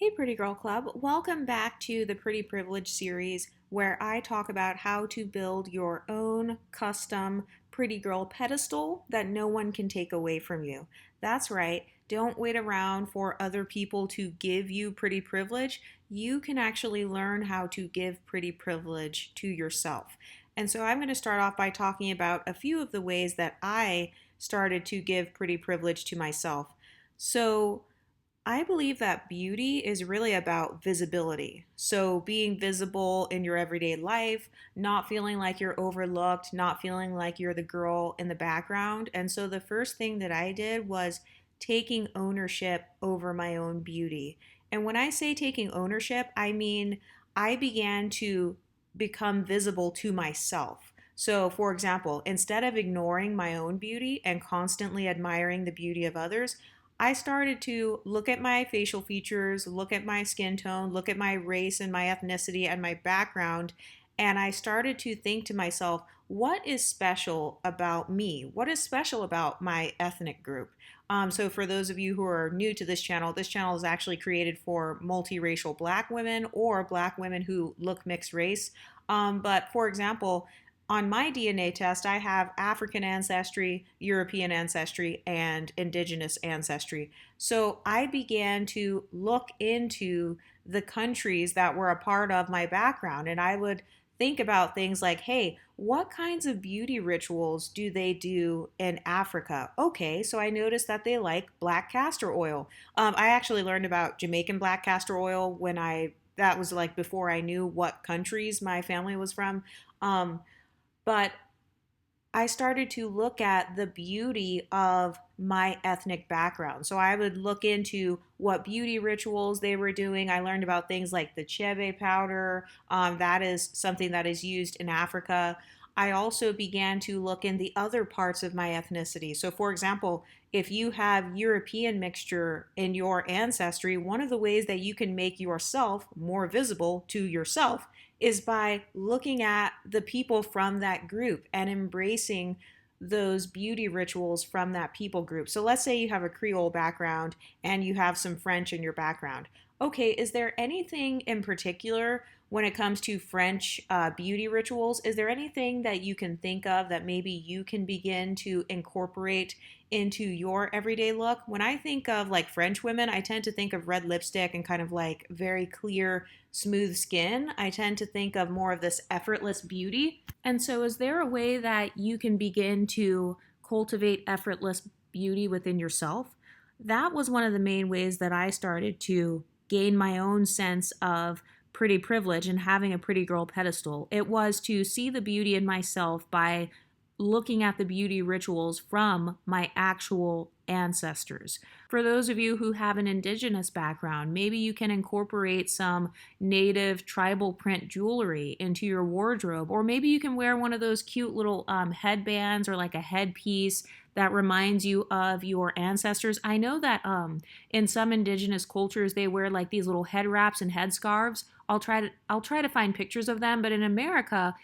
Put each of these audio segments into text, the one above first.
Hey, Pretty Girl Club. Welcome back to the Pretty Privilege series where I talk about how to build your own custom Pretty Girl pedestal that no one can take away from you. That's right. Don't wait around for other people to give you pretty privilege. You can actually learn how to give pretty privilege to yourself. And so I'm going to start off by talking about a few of the ways that I started to give pretty privilege to myself. So, I believe that beauty is really about visibility. So, being visible in your everyday life, not feeling like you're overlooked, not feeling like you're the girl in the background. And so, the first thing that I did was taking ownership over my own beauty. And when I say taking ownership, I mean I began to become visible to myself. So, for example, instead of ignoring my own beauty and constantly admiring the beauty of others, I started to look at my facial features, look at my skin tone, look at my race and my ethnicity and my background, and I started to think to myself, what is special about me? What is special about my ethnic group? So, for those of you who are new to this channel is actually created for multiracial black women or black women who look mixed race. But for example, on my DNA test, I have African ancestry, European ancestry, and indigenous ancestry. So I began to look into the countries that were a part of my background, and I would think about things like, hey, what kinds of beauty rituals do they do in Africa? Okay, so I noticed that they like black castor oil. I actually learned about Jamaican black castor oil that was like before I knew what countries my family was from. But I started to look at the beauty of my ethnic background. So I would look into what beauty rituals they were doing. I learned about things like the chebe powder. That is something that is used in Africa. I also began to look in the other parts of my ethnicity. So, for example, if you have European mixture in your ancestry, one of the ways that you can make yourself more visible to yourself is by looking at the people from that group and embracing those beauty rituals from that people group. So let's say you have a Creole background and you have some French in your background. Okay, is there anything in particular when it comes to French beauty rituals? Is there anything that you can think of that maybe you can begin to incorporate into your everyday look? When I think of like French women, I tend to think of red lipstick and kind of like very clear, smooth skin. I tend to think of more of this effortless beauty. And so, is there a way that you can begin to cultivate effortless beauty within yourself? That was one of the main ways that I started to gain my own sense of pretty privilege and having a pretty girl pedestal. It was to see the beauty in myself by looking at the beauty rituals from my actual ancestors. For those of you who have an indigenous background, maybe you can incorporate some native tribal print jewelry into your wardrobe, or maybe you can wear one of those cute little headbands or like a headpiece that reminds you of your ancestors. I know that in some indigenous cultures they wear like these little head wraps and head scarves. I'll try to find pictures of them, but in America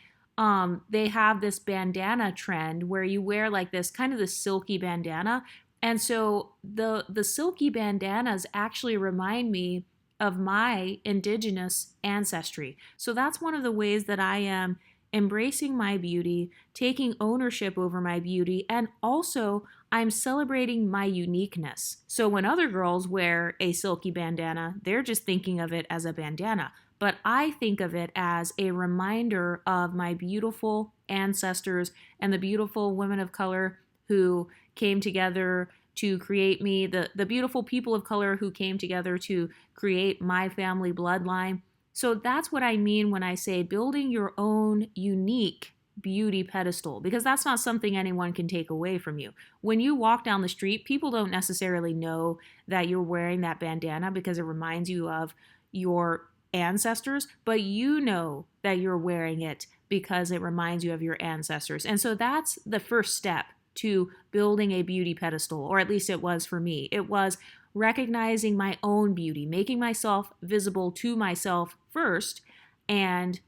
they have this bandana trend where you wear like this kind of this silky bandana. And so the silky bandanas actually remind me of my indigenous ancestry. So that's one of the ways that I am embracing my beauty, taking ownership over my beauty, and also I'm celebrating my uniqueness. So when other girls wear a silky bandana, they're just thinking of it as a bandana. But I think of it as a reminder of my beautiful ancestors and the beautiful women of color who came together to create me, the beautiful people of color who came together to create my family bloodline. So that's what I mean when I say building your own unique beauty pedestal, because that's not something anyone can take away from you. When you walk down the street, people don't necessarily know that you're wearing that bandana because it reminds you of your ancestors, but you know that you're wearing it because it reminds you of your ancestors. And so that's the first step to building a beauty pedestal, or at least it was for me. It was recognizing my own beauty, making myself visible to myself first, and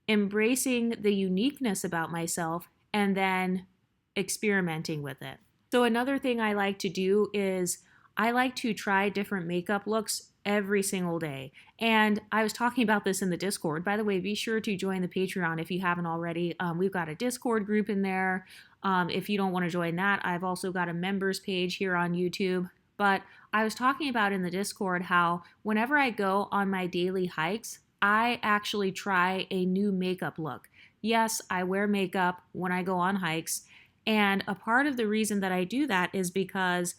embracing the uniqueness about myself, and then experimenting with it. So another thing I like to do is I like to try different makeup looks every single day. And I was talking about this in the Discord. By the way, be sure to join the Patreon if you haven't already. We've got a Discord group in there. If you don't want to join that, I've also got a members page here on YouTube. But I was talking about in the Discord how whenever I go on my daily hikes, I actually try a new makeup look. Yes, I wear makeup when I go on hikes. And a part of the reason that I do that is because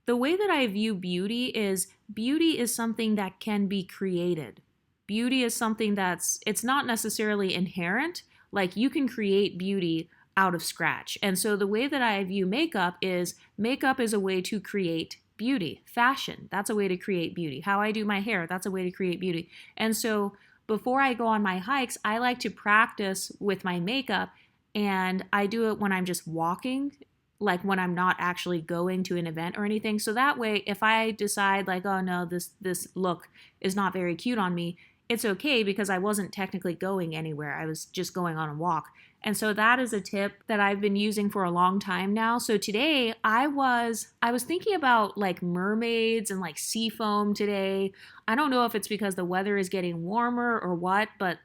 the way that I view beauty is something that can be created. Beauty is something it's not necessarily inherent. Like you can create beauty out of scratch. And so the way that I view makeup is a way to create beauty. Fashion, that's a way to create beauty. How I do my hair, that's a way to create beauty. And so before I go on my hikes, I like to practice with my makeup, and I do it when I'm just walking, like when I'm not actually going to an event or anything. So that way, if I decide like, oh no, this look is not very cute on me, it's okay because I wasn't technically going anywhere. I was just going on a walk. And so that is a tip that I've been using for a long time now. So today I was thinking about like mermaids and like seafoam today. I don't know if it's because the weather is getting warmer or what, but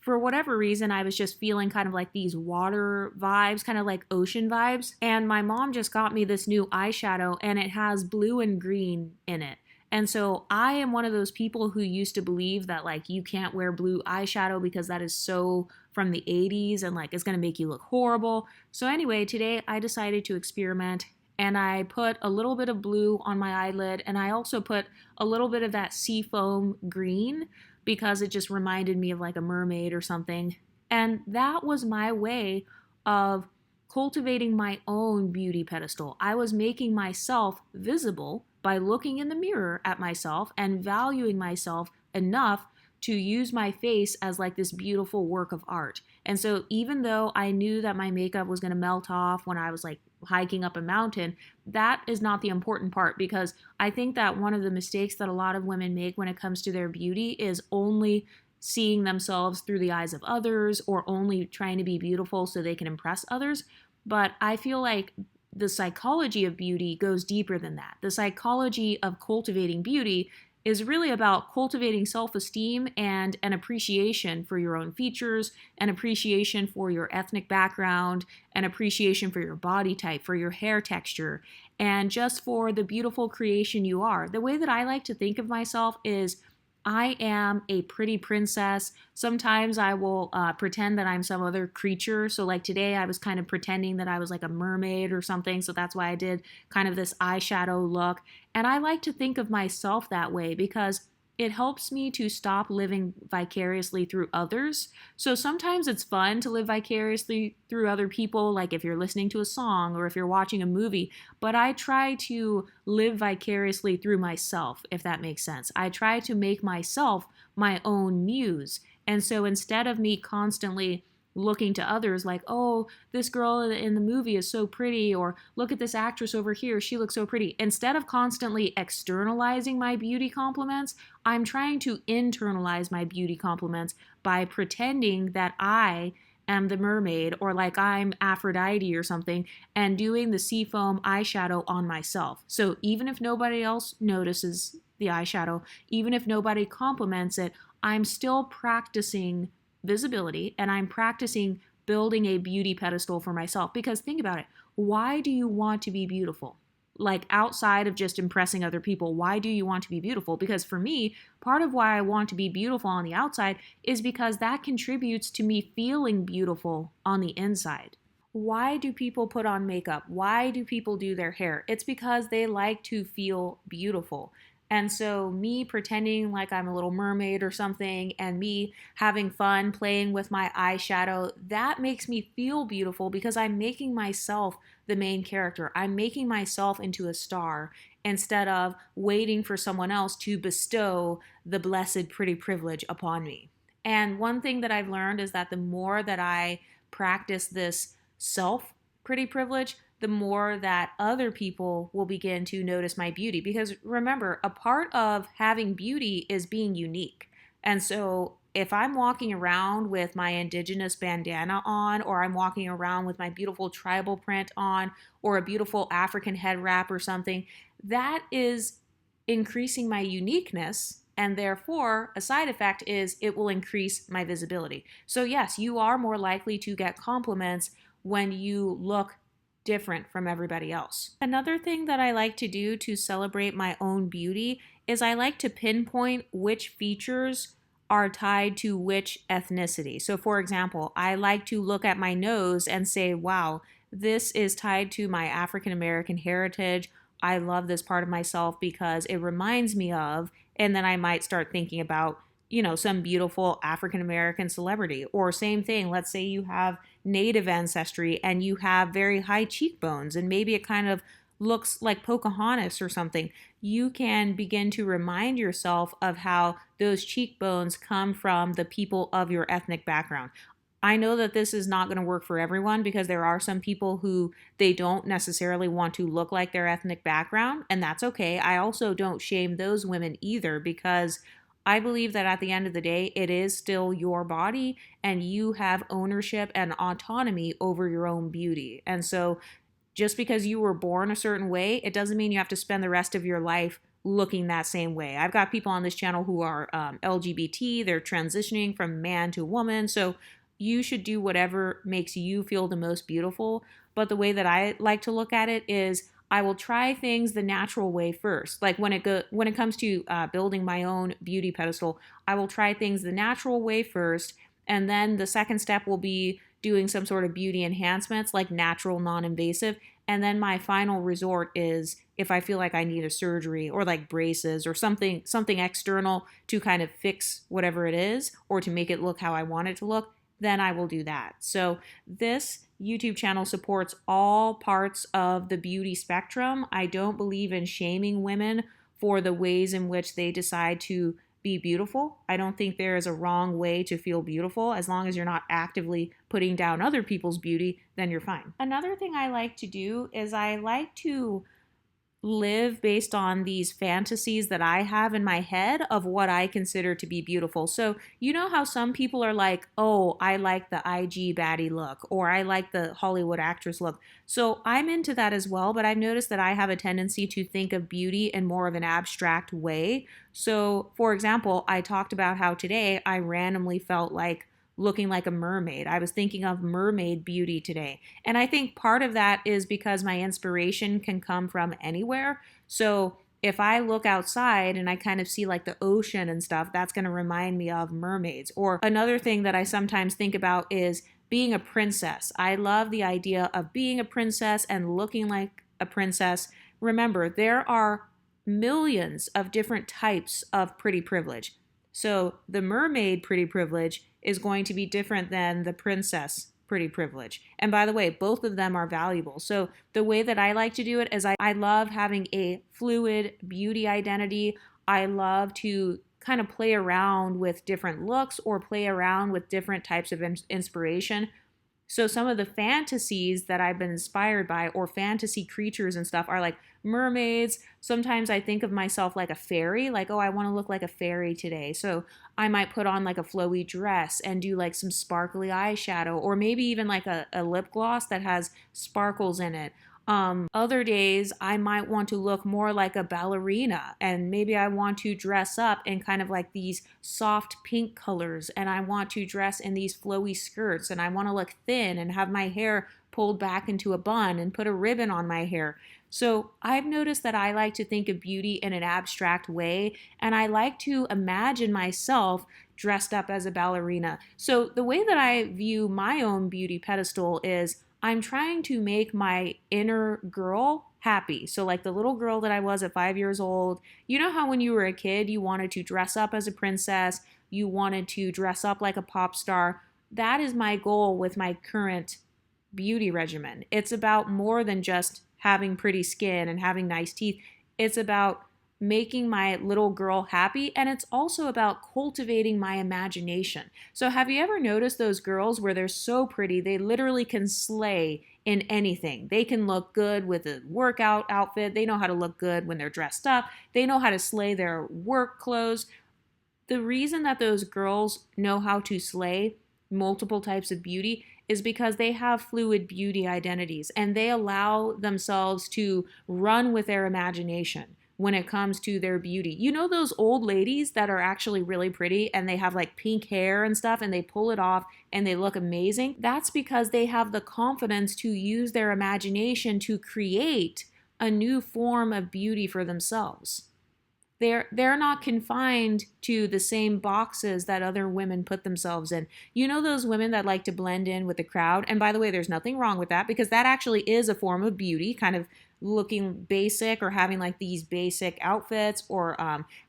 for whatever reason, I was just feeling kind of like these water vibes, kind of like ocean vibes. And my mom just got me this new eyeshadow and it has blue and green in it. And so I am one of those people who used to believe that like you can't wear blue eyeshadow because that is so from the 80s and like it's going to make you look horrible. So anyway, today I decided to experiment and I put a little bit of blue on my eyelid and I also put a little bit of that seafoam green because it just reminded me of like a mermaid or something. And that was my way of cultivating my own beauty pedestal. I was making myself visible by looking in the mirror at myself and valuing myself enough to use my face as like this beautiful work of art. And so even though I knew that my makeup was going to melt off when I was like hiking up a mountain, that is not the important part because I think that one of the mistakes that a lot of women make when it comes to their beauty is only seeing themselves through the eyes of others or only trying to be beautiful so they can impress others. But I feel like the psychology of beauty goes deeper than that. The psychology of cultivating beauty is really about cultivating self-esteem and an appreciation for your own features, an appreciation for your ethnic background, an appreciation for your body type, for your hair texture, and just for the beautiful creation you are. The way that I like to think of myself is I am a pretty princess. Sometimes I will pretend that I'm some other creature. So like today I was kind of pretending that I was like a mermaid or something. So that's why I did kind of this eyeshadow look. And I like to think of myself that way because it helps me to stop living vicariously through others. So sometimes it's fun to live vicariously through other people, like if you're listening to a song or if you're watching a movie, but I try to live vicariously through myself, if that makes sense. I try to make myself my own muse. And so instead of me constantly looking to others like, oh, this girl in the movie is so pretty, or look at this actress over here, she looks so pretty. Instead of constantly externalizing my beauty compliments, I'm trying to internalize my beauty compliments by pretending that I am the mermaid or like I'm Aphrodite or something and doing the seafoam eyeshadow on myself. So even if nobody else notices the eyeshadow, even if nobody compliments it, I'm still practicing visibility and I'm practicing building a beauty pedestal for myself. Because think about it, why do you want to be beautiful? Like outside of just impressing other people, why do you want to be beautiful? Because for me, part of why I want to be beautiful on the outside is because that contributes to me feeling beautiful on the inside. Why do people put on makeup? Why do people do their hair? It's because they like to feel beautiful. And so me pretending like I'm a little mermaid or something and me having fun playing with my eyeshadow, that makes me feel beautiful because I'm making myself the main character. I'm making myself into a star instead of waiting for someone else to bestow the blessed pretty privilege upon me. And one thing that I've learned is that the more that I practice this self pretty privilege, the more that other people will begin to notice my beauty. Because remember, a part of having beauty is being unique. And so if I'm walking around with my indigenous bandana on, or I'm walking around with my beautiful tribal print on, or a beautiful African head wrap or something, that is increasing my uniqueness and therefore a side effect is it will increase my visibility. So yes, you are more likely to get compliments when you look different from everybody else. Another thing that I like to do to celebrate my own beauty is I like to pinpoint which features are tied to which ethnicity. So for example, I like to look at my nose and say, wow, this is tied to my African American heritage. I love this part of myself because it reminds me of, and then I might start thinking about, some beautiful African American celebrity. Or same thing, let's say you have native ancestry and you have very high cheekbones and maybe it kind of looks like Pocahontas or something. You can begin to remind yourself of how those cheekbones come from the people of your ethnic background. I know that this is not going to work for everyone because there are some people who they don't necessarily want to look like their ethnic background, and that's okay. I also don't shame those women either because I believe that at the end of the day, it is still your body and you have ownership and autonomy over your own beauty. And so just because you were born a certain way, it doesn't mean you have to spend the rest of your life looking that same way. I've got people on this channel who are LGBT, they're transitioning from man to woman. So you should do whatever makes you feel the most beautiful. But the way that I like to look at it is I will try things the natural way first. Like when it comes to building my own beauty pedestal, I will try things the natural way first, and then the second step will be doing some sort of beauty enhancements like natural, non-invasive. And then my final resort is if I feel like I need a surgery or like braces or something external to kind of fix whatever it is or to make it look how I want it to look, then I will do that. So this YouTube channel supports all parts of the beauty spectrum. I don't believe in shaming women for the ways in which they decide to be beautiful. I don't think there is a wrong way to feel beautiful. As long as you're not actively putting down other people's beauty, then you're fine. Another thing I like to do is I like to live based on these fantasies that I have in my head of what I consider to be beautiful. So, you know how some people are like, oh, I like the IG baddie look, or I like the Hollywood actress look. So I'm into that as well, but I've noticed that I have a tendency to think of beauty in more of an abstract way. So, for example, I talked about how today I randomly felt like looking like a mermaid. I was thinking of mermaid beauty today. And I think part of that is because my inspiration can come from anywhere. So if I look outside and I kind of see like the ocean and stuff, that's going to remind me of mermaids. Or another thing that I sometimes think about is being a princess. I love the idea of being a princess and looking like a princess. Remember, there are millions of different types of pretty privilege. So the mermaid pretty privilege is going to be different than the princess pretty privilege. And by the way, both of them are valuable. So the way that I like to do it is I love having a fluid beauty identity. I love to kind of play around with different looks or play around with different types of inspiration. So some of the fantasies that I've been inspired by or fantasy creatures and stuff are like mermaids. Sometimes I think of myself like a fairy, like, oh, I want to look like a fairy today. So I might put on like a flowy dress and do like some sparkly eyeshadow or maybe even like a lip gloss that has sparkles in it. Other days I might want to look more like a ballerina and maybe I want to dress up in kind of like these soft pink colors and I want to dress in these flowy skirts and I want to look thin and have my hair pulled back into a bun and put a ribbon on my hair. So I've noticed that I like to think of beauty in an abstract way and I like to imagine myself dressed up as a ballerina. So the way that I view my own beauty pedestal is I'm trying to make my inner girl happy. So like the little girl that I was at 5 years old, you know how when you were a kid, you wanted to dress up as a princess, you wanted to dress up like a pop star. That is my goal with my current beauty regimen. It's about more than just having pretty skin and having nice teeth. It's about making my little girl happy, and it's also about cultivating my imagination. So have you ever noticed those girls where they're so pretty, they literally can slay in anything? They can look good with a workout outfit, they know how to look good when they're dressed up, they know how to slay their work clothes. The reason that those girls know how to slay multiple types of beauty is because they have fluid beauty identities and they allow themselves to run with their imagination. when it comes to their beauty. You know those old ladies that are actually really pretty and they have like pink hair and stuff and they pull it off and they look amazing? That's because they have the confidence to use their imagination to create a new form of beauty for themselves. They're not confined to the same boxes that other women put themselves in. You know those women that like to blend in with the crowd? And by the way, there's nothing wrong with that because that actually is a form of beauty, kind of looking basic or having like these basic outfits or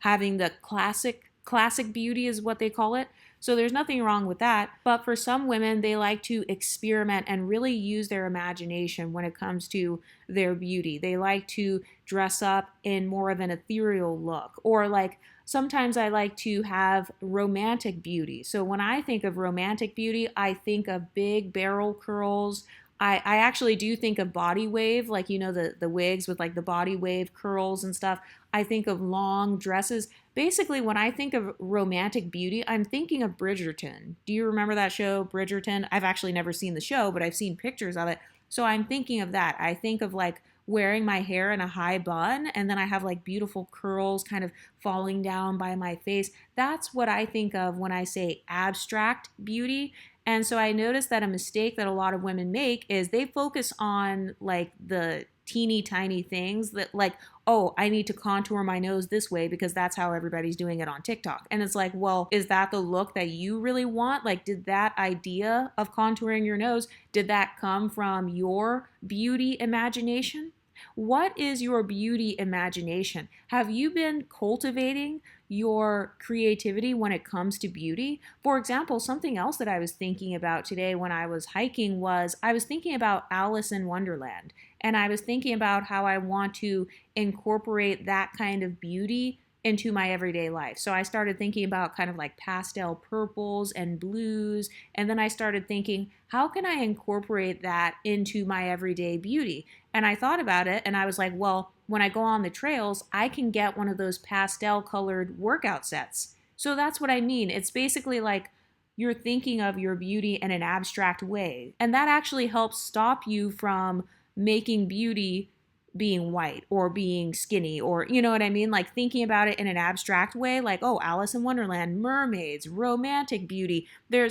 having the classic beauty is what they call it. So there's nothing wrong with that. But for some women, they like to experiment and really use their imagination when it comes to their beauty. They like to dress up in more of an ethereal look, or like sometimes I like to have romantic beauty. So when I think of romantic beauty, I think of big barrel curls. I actually do think of body wave, like, you know, the wigs with like the body wave curls and stuff. I think of long dresses. Basically, when I think of romantic beauty, I'm thinking of Bridgerton. Do you remember that show, Bridgerton? I've actually never seen the show, but I've seen pictures of it. So I'm thinking of that. I think of like wearing my hair in a high bun, and then I have like beautiful curls kind of falling down by my face. That's what I think of when I say abstract beauty. And so I noticed that a mistake that a lot of women make is they focus on like the teeny tiny things that like, oh, I need to contour my nose this way because that's how everybody's doing it on TikTok. And it's like, well, is that the look that you really want? Like, did that idea of contouring your nose, did that come from your beauty imagination? What is your beauty imagination? Have you been cultivating your creativity when it comes to beauty? For example, something else that I was thinking about today when I was hiking was I was thinking about Alice in Wonderland. And I was thinking about how I want to incorporate that kind of beauty into my everyday life. So I started thinking about kind of like pastel purples and blues. And then I started thinking, how can I incorporate that into my everyday beauty? And I thought about it and I was like, well, when I go on the trails, I can get one of those pastel colored workout sets. So that's what I mean. It's basically like you're thinking of your beauty in an abstract way. And that actually helps stop you from making beauty being white or being skinny, or you know what I mean? Like thinking about it in an abstract way, like, oh, Alice in Wonderland, mermaids, romantic beauty.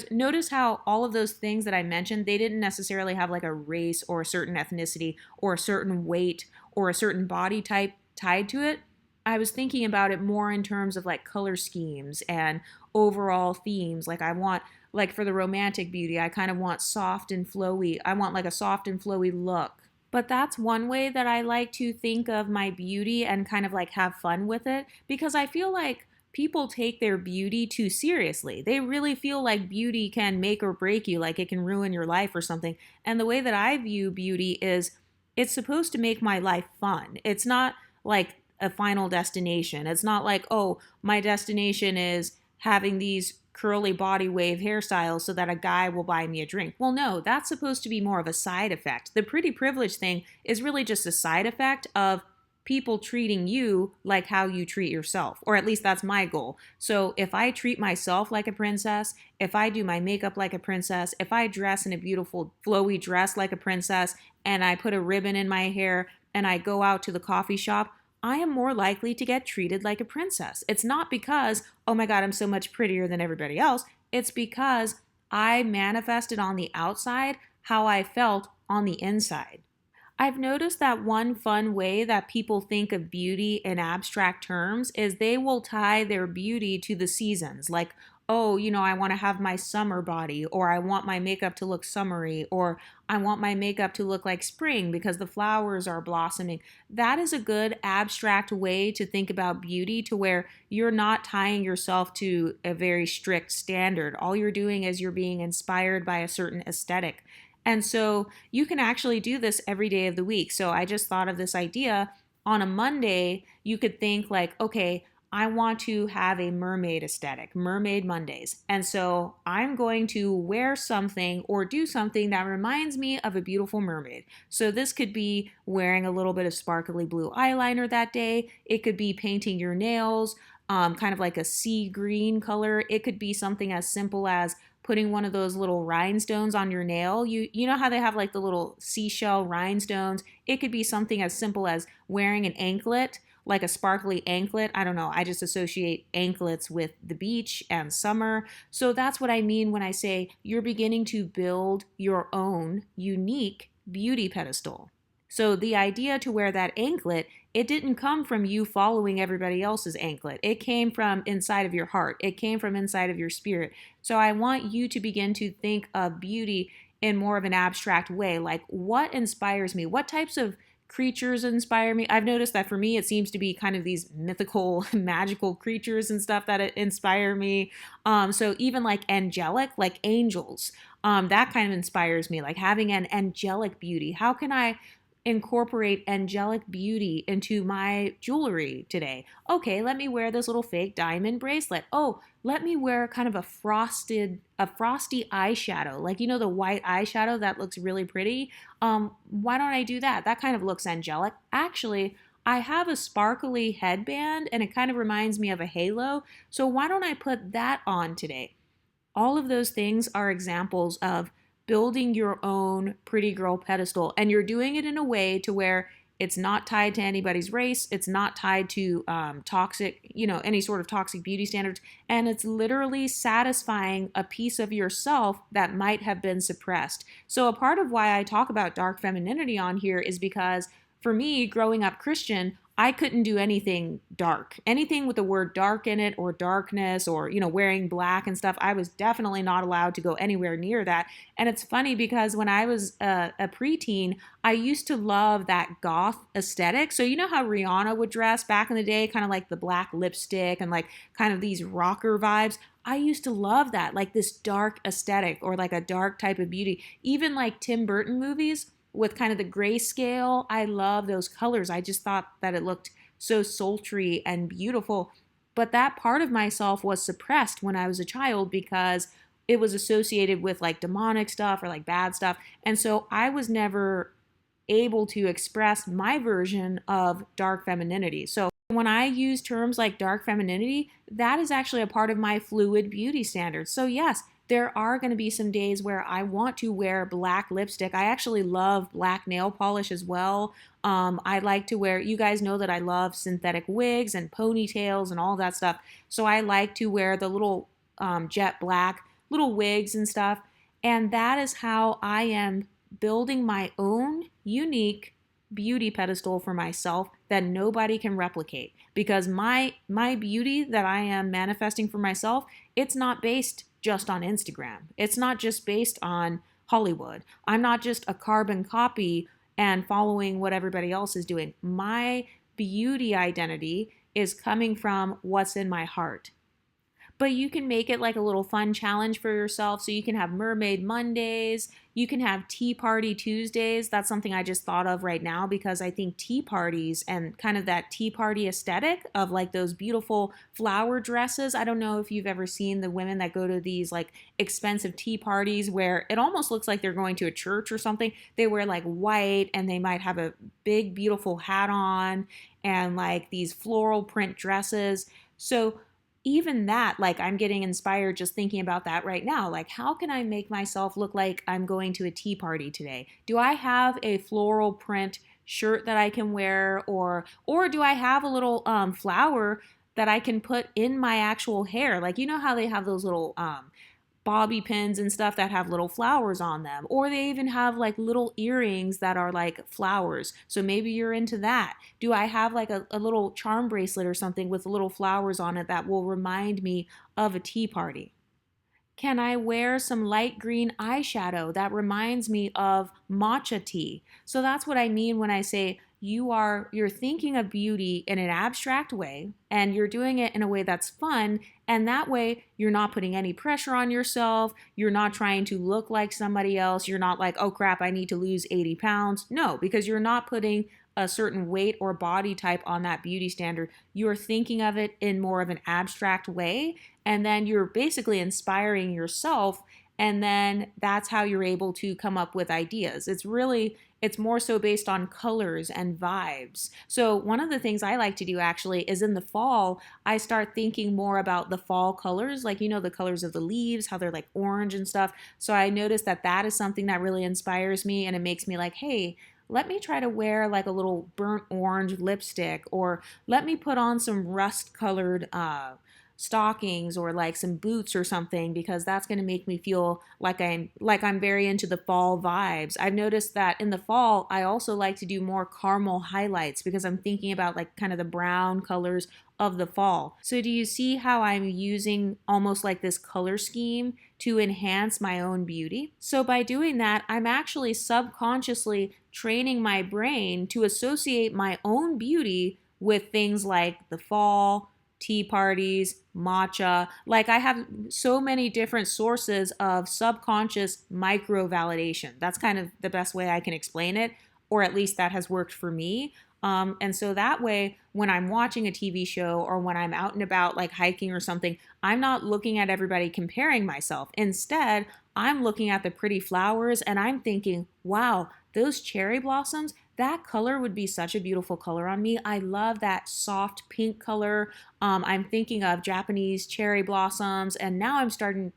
Notice how all of those things that I mentioned, they didn't necessarily have like a race or a certain ethnicity or a certain weight or a certain body type tied to it. I was thinking about it more in terms of like color schemes and overall themes. Like I want, like for the romantic beauty, I kind of want soft and flowy. I want like a soft and flowy look. But that's one way that I like to think of my beauty and kind of like have fun with it, because I feel like people take their beauty too seriously. They really feel like beauty can make or break you, like it can ruin your life or something. And the way that I view beauty is it's supposed to make my life fun. It's not like a final destination. It's not like, oh, my destination is having these curly body wave hairstyles so that a guy will buy me a drink. Well, no, that's supposed to be more of a side effect. The pretty privilege thing is really just a side effect of people treating you like how you treat yourself, or at least that's my goal. So if I treat myself like a princess, if I do my makeup like a princess, if I dress in a beautiful flowy dress like a princess, and I put a ribbon in my hair and I go out to the coffee shop, I am more likely to get treated like a princess. It's not because, oh my God, I'm so much prettier than everybody else. It's because I manifested on the outside how I felt on the inside. I've noticed that one fun way that people think of beauty in abstract terms is they will tie their beauty to the seasons. Like, oh, you know, I want to have my summer body, or I want my makeup to look summery, or I want my makeup to look like spring because the flowers are blossoming. That is a good abstract way to think about beauty, to where you're not tying yourself to a very strict standard. All you're doing is you're being inspired by a certain aesthetic. And so you can actually do this every day of the week. So I just thought of this idea. On a Monday, you could think like, okay, I want to have a mermaid aesthetic, Mermaid Mondays. And so I'm going to wear something or do something that reminds me of a beautiful mermaid. So this could be wearing a little bit of sparkly blue eyeliner that day. It could be painting your nails, kind of like a sea green color. It could be something as simple as putting one of those little rhinestones on your nail. You know how they have like the little seashell rhinestones? It could be something as simple as wearing an anklet like a sparkly anklet. I don't know. I just associate anklets with the beach and summer. So that's what I mean when I say you're beginning to build your own unique beauty pedestal. So the idea to wear that anklet, it didn't come from you following everybody else's anklet. It came from inside of your heart. It came from inside of your spirit. So I want you to begin to think of beauty in more of an abstract way. Like, what inspires me? What types of creatures inspire me? I've noticed that for me, it seems to be kind of these mythical, magical creatures and stuff that inspire me. So even like angelic, like angels, that kind of inspires me. Like having an angelic beauty. How can I incorporate angelic beauty into my jewelry today? Okay, let me wear this little fake diamond bracelet. Oh, let me wear kind of a frosty eyeshadow, like the white eyeshadow that looks really pretty. Why don't I do that? That kind of looks angelic. Actually, I have a sparkly headband and it kind of reminds me of a halo. So why don't I put that on today? All of those things are examples of building your own pretty girl pedestal, and you're doing it in a way to where it's not tied to anybody's race, it's not tied to toxic, any sort of toxic beauty standards, and it's literally satisfying a piece of yourself that might have been suppressed. So a part of why I talk about dark femininity on here is because for me, growing up Christian, I couldn't do anything dark. Anything with the word dark in it or darkness or, wearing black and stuff. I was definitely not allowed to go anywhere near that. And it's funny because when I was a preteen, I used to love that goth aesthetic. So you know how Rihanna would dress back in the day, kind of like the black lipstick and like kind of these rocker vibes. I used to love that, like this dark aesthetic or like a dark type of beauty. Even like Tim Burton movies with kind of the grayscale. I love those colors. I just thought that it looked so sultry and beautiful. But that part of myself was suppressed when I was a child because it was associated with like demonic stuff or like bad stuff. And so I was never able to express my version of dark femininity. So when I use terms like dark femininity, that is actually a part of my fluid beauty standards. So yes, there are going to be some days where I want to wear black lipstick. I actually love black nail polish as well. I like to wear, you guys know that I love synthetic wigs and ponytails and all that stuff. So I like to wear the little jet black little wigs and stuff. And that is how I am building my own unique beauty pedestal for myself that nobody can replicate, because my beauty that I am manifesting for myself, it's not based just on Instagram. It's not just based on Hollywood. I'm not just a carbon copy and following what everybody else is doing. My beauty identity is coming from what's in my heart. But you can make it like a little fun challenge for yourself. So you can have Mermaid Mondays, you can have Tea Party Tuesdays. That's something I just thought of right now because I think tea parties and kind of that tea party aesthetic of like those beautiful flower dresses. I don't know if you've ever seen the women that go to these like expensive tea parties where it almost looks like they're going to a church or something. They wear like white and they might have a big, beautiful hat on and like these floral print dresses. So even that, like I'm getting inspired just thinking about that right now. Like, how can I make myself look like I'm going to a tea party today? Do I have a floral print shirt that I can wear, or do I have a little flower that I can put in my actual hair? Like, you know how they have those little bobby pins and stuff that have little flowers on them, or they even have like little earrings that are like flowers. So maybe you're into that. Do I have like a little charm bracelet or something with little flowers on it that will remind me of a tea party? Can I wear some light green eyeshadow that reminds me of matcha tea? So that's what I mean when I say you're thinking of beauty in an abstract way and you're doing it in a way that's fun, and that way you're not putting any pressure on yourself, you're not trying to look like somebody else, you're not like, oh crap, I need to lose 80 pounds. No, because you're not putting a certain weight or body type on that beauty standard. You're thinking of it in more of an abstract way, and then you're basically inspiring yourself, and then that's how you're able to come up with ideas. It's more so based on colors and vibes. So one of the things I like to do actually is in the fall, I start thinking more about the fall colors, like, the colors of the leaves, how they're like orange and stuff. So I noticed that is something that really inspires me, and it makes me like, hey, let me try to wear like a little burnt orange lipstick, or let me put on some rust colored stockings or like some boots or something, because that's going to make me feel like I'm very into the fall vibes. I've noticed that in the fall I also like to do more caramel highlights because I'm thinking about like kind of the brown colors of the fall. So do you see how I'm using almost like this color scheme to enhance my own beauty? So by doing that, I'm actually subconsciously training my brain to associate my own beauty with things like the fall, tea parties, matcha. Like I have so many different sources of subconscious micro validation. That's kind of the best way I can explain it, or at least that has worked for me. And so that way, when I'm watching a TV show or when I'm out and about, like hiking or something, I'm not looking at everybody comparing myself. Instead, I'm looking at the pretty flowers and I'm thinking, wow, those cherry blossoms, that color would be such a beautiful color on me. I love that soft pink color. I'm thinking of Japanese cherry blossoms, and now I'm starting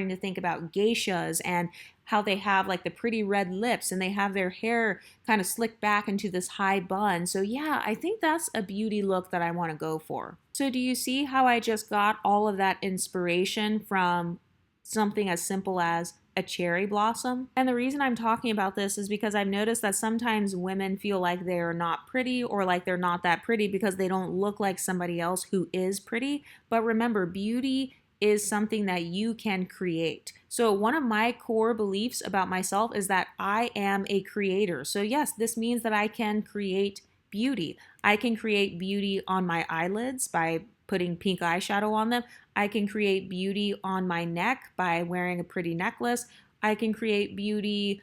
to think about geishas and how they have like the pretty red lips and they have their hair kind of slicked back into this high bun. So yeah, I think that's a beauty look that I want to go for. So do you see how I just got all of that inspiration from something as simple as a cherry blossom? And the reason I'm talking about this is because I've noticed that sometimes women feel like they're not pretty, or like they're not that pretty because they don't look like somebody else who is pretty. But remember, beauty is something that you can create. So one of my core beliefs about myself is that I am a creator. So yes, this means that I can create beauty. I can create beauty on my eyelids by putting pink eyeshadow on them. I can create beauty on my neck by wearing a pretty necklace. I can create beauty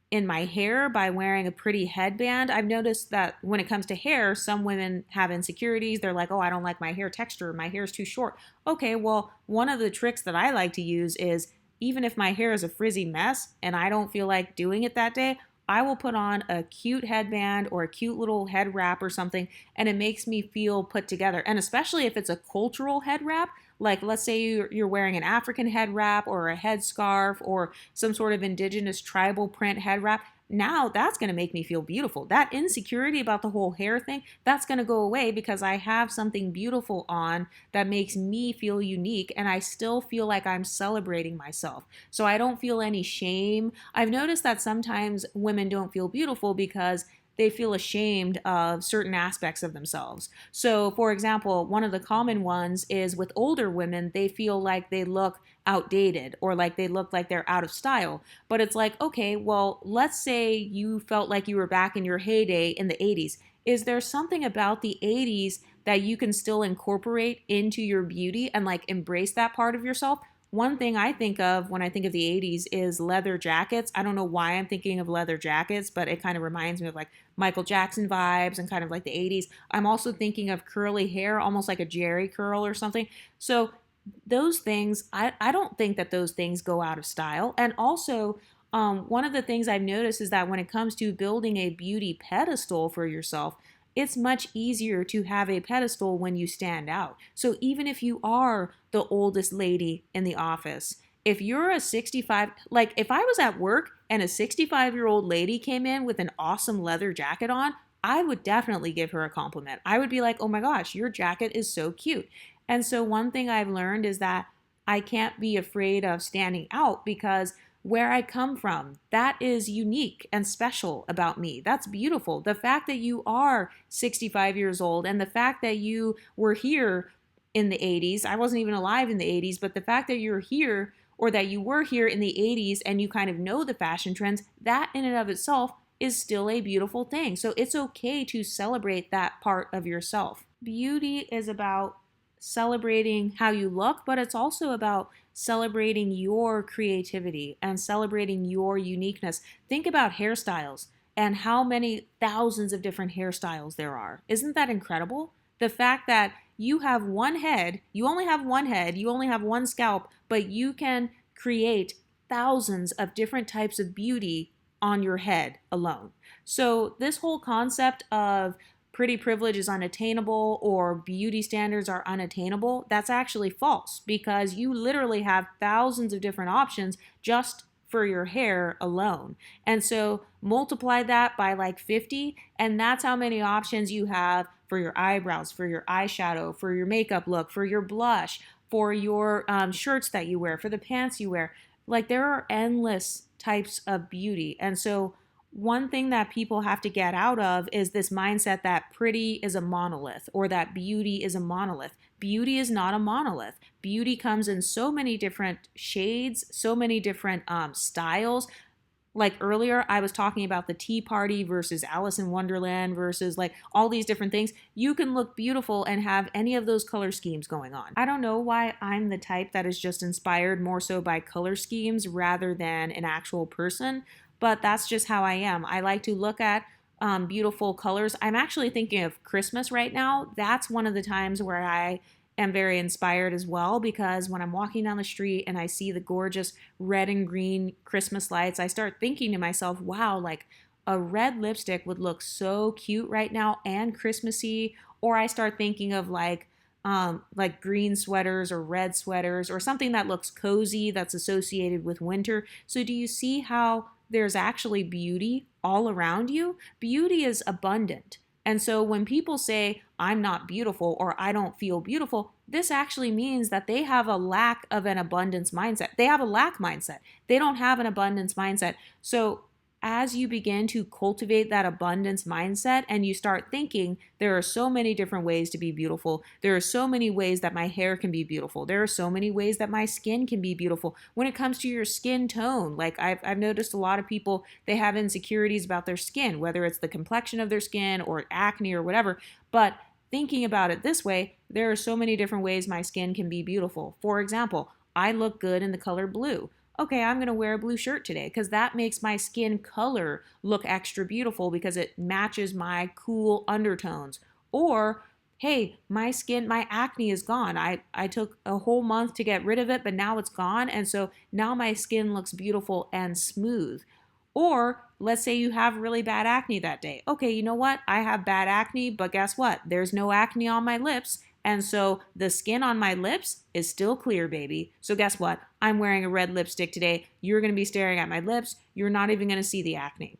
in my hair by wearing a pretty headband. I've noticed that when it comes to hair, some women have insecurities. They're like, oh, I don't like my hair texture. My hair is too short. Okay, well, one of the tricks that I like to use is, even if my hair is a frizzy mess and I don't feel like doing it that day, I will put on a cute headband or a cute little head wrap or something, and it makes me feel put together. And especially if it's a cultural head wrap, like let's say you're wearing an African head wrap or a headscarf or some sort of indigenous tribal print head wrap, now that's going to make me feel beautiful. That insecurity about the whole hair thing, that's going to go away because I have something beautiful on that makes me feel unique, and I still feel like I'm celebrating myself. So I don't feel any shame. I've noticed that sometimes women don't feel beautiful because they feel ashamed of certain aspects of themselves. So, for example, one of the common ones is with older women, they feel like they look outdated or like they look like they're out of style. But it's like, okay, well, let's say you felt like you were back in your heyday in the 80s. Is there something about the 80s that you can still incorporate into your beauty and like embrace that part of yourself? One thing I think of when I think of the 80s is leather jackets. I don't know why I'm thinking of leather jackets, but it kind of reminds me of like Michael Jackson vibes and kind of like the 80s. I'm also thinking of curly hair, almost like a Jerry curl or something. So those things, I don't think that those things go out of style. And also, one of the things I've noticed is that when it comes to building a beauty pedestal for yourself, it's much easier to have a pedestal when you stand out. So even if you are the oldest lady in the office, if you're a 65, like if I was at work and a 65-year-old lady came in with an awesome leather jacket on, I would definitely give her a compliment. I would be like, oh my gosh, your jacket is so cute. And so one thing I've learned is that I can't be afraid of standing out because where I come from, that is unique and special about me. That's beautiful. The fact that you are 65 years old and the fact that you were here in the 80s, I wasn't even alive in the 80s, but the fact that you're here or that you were here in the 80s and you kind of know the fashion trends, that in and of itself is still a beautiful thing. So it's okay to celebrate that part of yourself. Beauty is about celebrating how you look, but it's also about celebrating your creativity and celebrating your uniqueness. Think about hairstyles and how many thousands of different hairstyles there are. Isn't that incredible? The fact that you have one head, you only have one head, you only have one scalp, but you can create thousands of different types of beauty on your head alone. So this whole concept of pretty privilege is unattainable or beauty standards are unattainable, that's actually false because you literally have thousands of different options just for your hair alone. And so multiply that by like 50, and that's how many options you have for your eyebrows, for your eyeshadow, for your makeup look, for your blush, for your shirts that you wear, for the pants you wear. Like there are endless types of beauty. And so one thing that people have to get out of is this mindset that pretty is a monolith or that beauty is a monolith. Beauty is not a monolith. Beauty comes in so many different shades, so many different styles. Like earlier, I was talking about the Tea Party versus Alice in Wonderland versus like all these different things. You can look beautiful and have any of those color schemes going on. I don't know why I'm the type that is just inspired more so by color schemes rather than an actual person, but that's just how I am. I like to look at beautiful colors. I'm actually thinking of Christmas right now. That's one of the times where I am very inspired as well, because when I'm walking down the street and I see the gorgeous red and green Christmas lights, I start thinking to myself, wow, like a red lipstick would look so cute right now and Christmassy. Or I start thinking of like green sweaters or red sweaters or something that looks cozy that's associated with winter. So do you see how there's actually beauty all around you? Beauty is abundant. And so when people say, I'm not beautiful or I don't feel beautiful, this actually means that they have a lack of an abundance mindset. They have a lack mindset. They don't have an abundance mindset. So as you begin to cultivate that abundance mindset and you start thinking, there are so many different ways to be beautiful. There are so many ways that my hair can be beautiful. There are so many ways that my skin can be beautiful. When it comes to your skin tone, like I've noticed a lot of people, they have insecurities about their skin, whether it's the complexion of their skin or acne or whatever. But thinking about it this way, there are so many different ways my skin can be beautiful. For example, I look good in the color blue. Okay, I'm going to wear a blue shirt today because that makes my skin color look extra beautiful because it matches my cool undertones. Or, hey, my skin, my acne is gone. I took a whole month to get rid of it, but now it's gone. And so now my skin looks beautiful and smooth. Or let's say you have really bad acne that day. Okay, you know what? I have bad acne, but guess what? There's no acne on my lips. And so the skin on my lips is still clear, baby. So guess what? I'm wearing a red lipstick today. You're going to be staring at my lips. You're not even going to see the acne.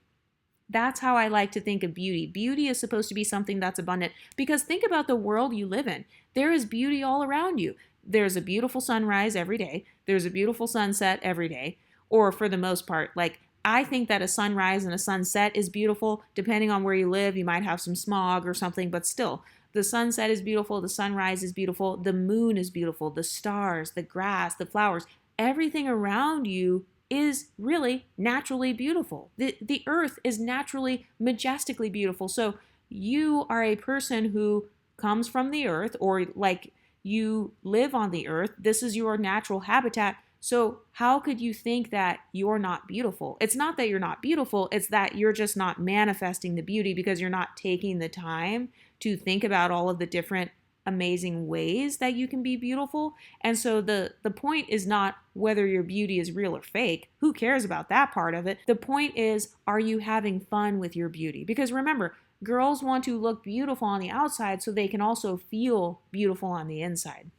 That's how I like to think of beauty. Beauty is supposed to be something that's abundant because think about the world you live in. There is beauty all around you. There's a beautiful sunrise every day. There's a beautiful sunset every day, or for the most part. Like I think that a sunrise and a sunset is beautiful. Depending on where you live, you might have some smog or something, but still, the sunset is beautiful, the sunrise is beautiful, the moon is beautiful, the stars, the grass, the flowers, everything around you is really naturally beautiful. The earth is naturally, majestically beautiful. So you are a person who comes from the earth, or like you live on the earth. This is your natural habitat. So how could you think that you're not beautiful? It's not that you're not beautiful, it's that you're just not manifesting the beauty because you're not taking the time to think about all of the different amazing ways that you can be beautiful. And so the point is not whether your beauty is real or fake. Who cares about that part of it? The point is, are you having fun with your beauty? Because remember, girls want to look beautiful on the outside so they can also feel beautiful on the inside.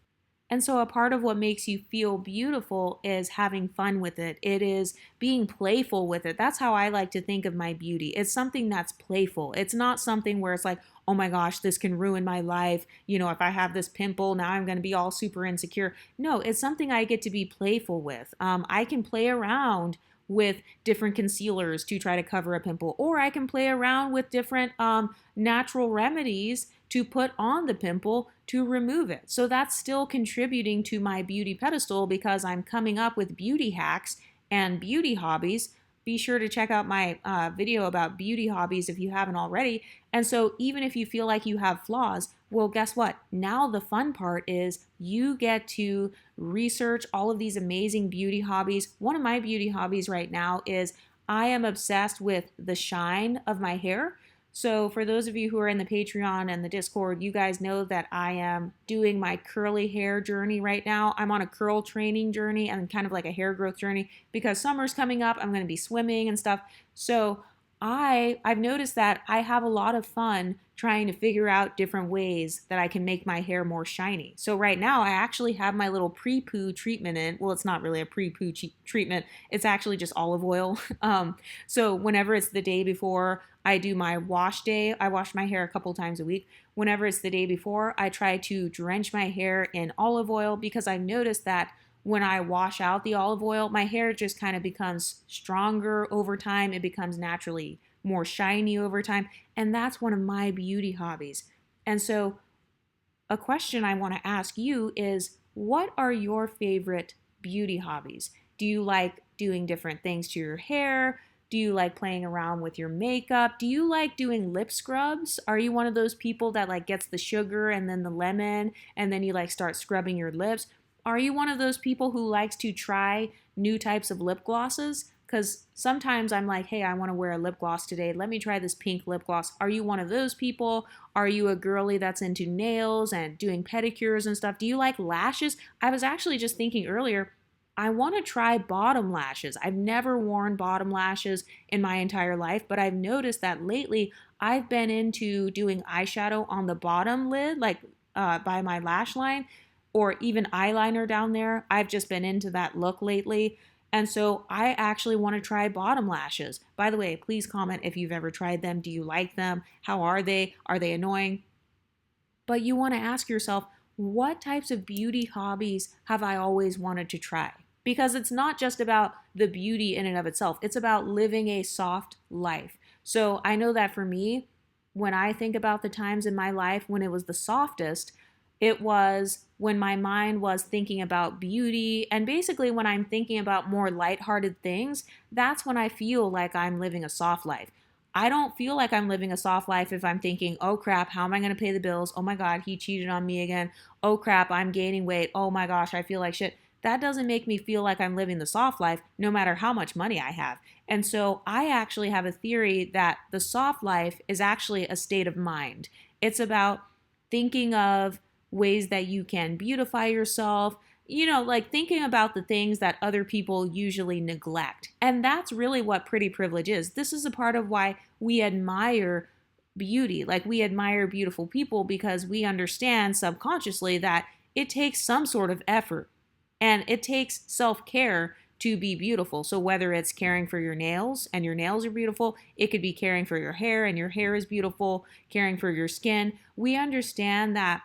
And so a part of what makes you feel beautiful is having fun with it. It is being playful with it. That's how I like to think of my beauty. It's something that's playful. It's not something where it's like, oh my gosh, this can ruin my life. You know, if I have this pimple, now I'm going to be all super insecure. No, it's something I get to be playful with. I can play around with different concealers to try to cover a pimple, or I can play around with different natural remedies to put on the pimple to remove it. So that's still contributing to my beauty pedestal because I'm coming up with beauty hacks and beauty hobbies. Be sure to check out my video about beauty hobbies if you haven't already. And so even if you feel like you have flaws, well, guess what? Now the fun part is you get to research all of these amazing beauty hobbies. One of my beauty hobbies right now is I am obsessed with the shine of my hair. So for those of you who are in the Patreon and the Discord, you guys know that I am doing my curly hair journey right now. I'm on a curl training journey and kind of like a hair growth journey because summer's coming up. I'm going to be swimming and stuff. So I've noticed that I have a lot of fun trying to figure out different ways that I can make my hair more shiny. So right now I actually have my little pre-poo treatment in. Well, it's not really a pre-poo treatment. It's actually just olive oil. So whenever it's the day before I do my wash day, I wash my hair a couple times a week. Whenever it's the day before, I try to drench my hair in olive oil because I've noticed that when I wash out the olive oil, my hair just kind of becomes stronger over time. It becomes naturally more shiny over time. And that's one of my beauty hobbies. And so, a question I want to ask you is, what are your favorite beauty hobbies? Do you like doing different things to your hair? Do you like playing around with your makeup? Do you like doing lip scrubs? Are you one of those people that like gets the sugar and then the lemon and then you like start scrubbing your lips? Are you one of those people who likes to try new types of lip glosses? Because sometimes I'm like, hey, I want to wear a lip gloss today. Let me try this pink lip gloss. Are you one of those people? Are you a girly that's into nails and doing pedicures and stuff? Do you like lashes? I was actually just thinking earlier, I want to try bottom lashes. I've never worn bottom lashes in my entire life, but I've noticed that lately I've been into doing eyeshadow on the bottom lid, like by my lash line, or even eyeliner down there. I've just been into that look lately. And so I actually want to try bottom lashes. By the way, please comment if you've ever tried them. Do you like them? How are they? Are they annoying? But you want to ask yourself, what types of beauty hobbies have I always wanted to try? Because it's not just about the beauty in and of itself, it's about living a soft life. So I know that for me, when I think about the times in my life when it was the softest, it was when my mind was thinking about beauty, and basically when I'm thinking about more lighthearted things, that's when I feel like I'm living a soft life. I don't feel like I'm living a soft life if I'm thinking, oh crap, how am I going to pay the bills? Oh my God, he cheated on me again. Oh crap, I'm gaining weight. Oh my gosh, I feel like shit. That doesn't make me feel like I'm living the soft life, no matter how much money I have. And so I actually have a theory that the soft life is actually a state of mind. It's about thinking of ways that you can beautify yourself, like thinking about the things that other people usually neglect. And that's really what pretty privilege is. This is a part of why we admire beauty. Like we admire beautiful people because we understand subconsciously that it takes some sort of effort and it takes self-care to be beautiful. So whether it's caring for your nails and your nails are beautiful, it could be caring for your hair and your hair is beautiful, caring for your skin. We understand that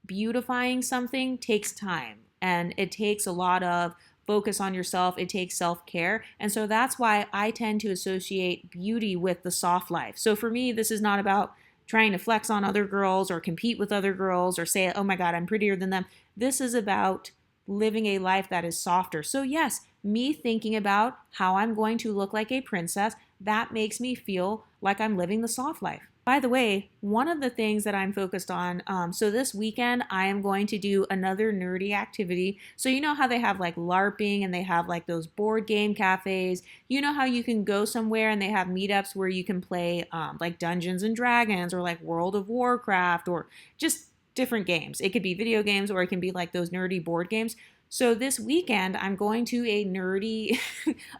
beautifying something takes time and it takes a lot of focus on yourself. It takes self-care. And so that's why I tend to associate beauty with the soft life. So for me, this is not about trying to flex on other girls or compete with other girls or say, oh my God, I'm prettier than them. This is about living a life that is softer. So yes, me thinking about how I'm going to look like a princess, that makes me feel like I'm living the soft life. By the way, one of the things that I'm focused on, so this weekend I am going to do another nerdy activity. So you know how they have like LARPing and they have like those board game cafes. You know how you can go somewhere and they have meetups where you can play like Dungeons and Dragons or like World of Warcraft or just different games. It could be video games or it can be like those nerdy board games. So this weekend I'm going to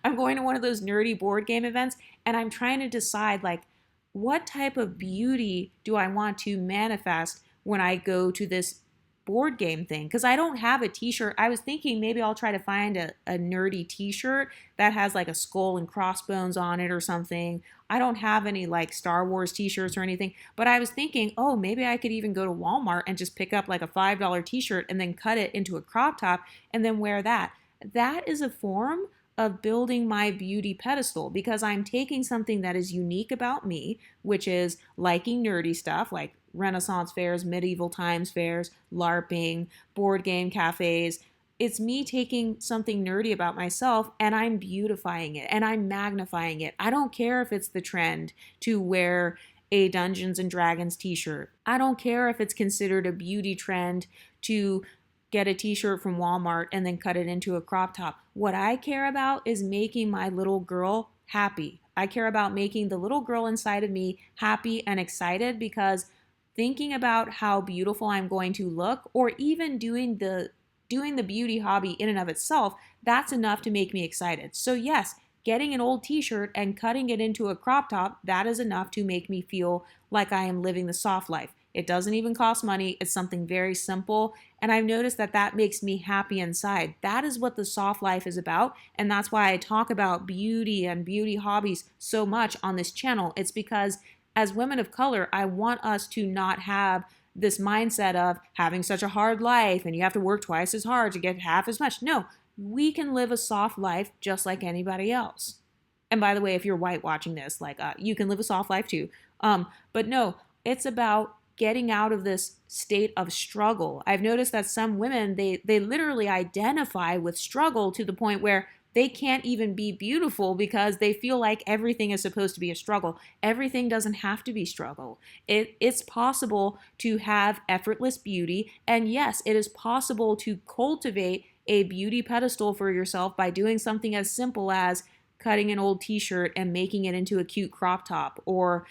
I'm going to one of those nerdy board game events and I'm trying to decide like, what type of beauty do I want to manifest when I go to this board game thing? Because I don't have a t-shirt. I was thinking maybe I'll try to find a nerdy t-shirt that has like a skull and crossbones on it or something. I don't have any like Star Wars t-shirts or anything, but I was thinking, oh, maybe I could even go to Walmart and just pick up like a $5 t-shirt and then cut it into a crop top and then wear that. That is a form of building my beauty pedestal because I'm taking something that is unique about me, which is liking nerdy stuff like Renaissance fairs, medieval times fairs, LARPing, board game cafes. It's me taking something nerdy about myself and I'm beautifying it and I'm magnifying it. I don't care if it's the trend to wear a Dungeons and Dragons t-shirt. I don't care if it's considered a beauty trend to get a t-shirt from Walmart and then cut it into a crop top. What I care about is making my little girl happy. I care about making the little girl inside of me happy and excited because thinking about how beautiful I'm going to look or even doing the beauty hobby in and of itself, that's enough to make me excited. So yes, getting an old t-shirt and cutting it into a crop top, that is enough to make me feel like I am living the soft life. It doesn't even cost money. It's something very simple. And I've noticed that that makes me happy inside. That is what the soft life is about. And that's why I talk about beauty and beauty hobbies so much on this channel. It's because as women of color, I want us to not have this mindset of having such a hard life and you have to work twice as hard to get half as much. No, we can live a soft life just like anybody else. And by the way, if you're white watching this, like you can live a soft life too. But no, it's about getting out of this state of struggle. I've noticed that some women, they literally identify with struggle to the point where they can't even be beautiful because they feel like everything is supposed to be a struggle. Everything doesn't have to be struggle. It's possible to have effortless beauty. And yes, it is possible to cultivate a beauty pedestal for yourself by doing something as simple as cutting an old t-shirt and making it into a cute crop top, or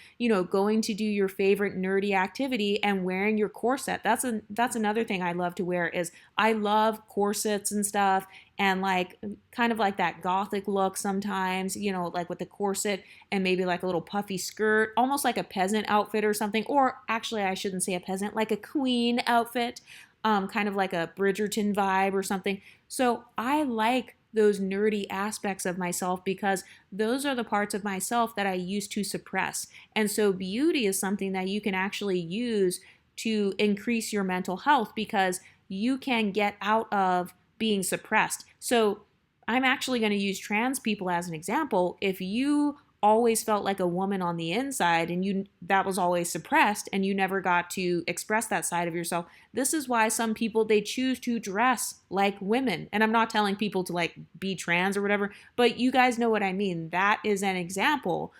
going to do your favorite nerdy activity and wearing your corset. That's another thing I love to wear. Is I love corsets and stuff, and like kind of like that gothic look sometimes, like with the corset and maybe like a little puffy skirt, almost like a peasant outfit or something. Or actually, I shouldn't say a peasant, like a queen outfit, kind of like a Bridgerton vibe or something. So I like those nerdy aspects of myself because those are the parts of myself that I used to suppress. And so beauty is something that you can actually use to increase your mental health because you can get out of being suppressed. So I'm actually going to use trans people as an example. If you always felt like a woman on the inside and that was always suppressed and you never got to express that side of yourself, this is why some people, they choose to dress like women. And I'm not telling people to like be trans or whatever, but you guys know what I mean. That is an example.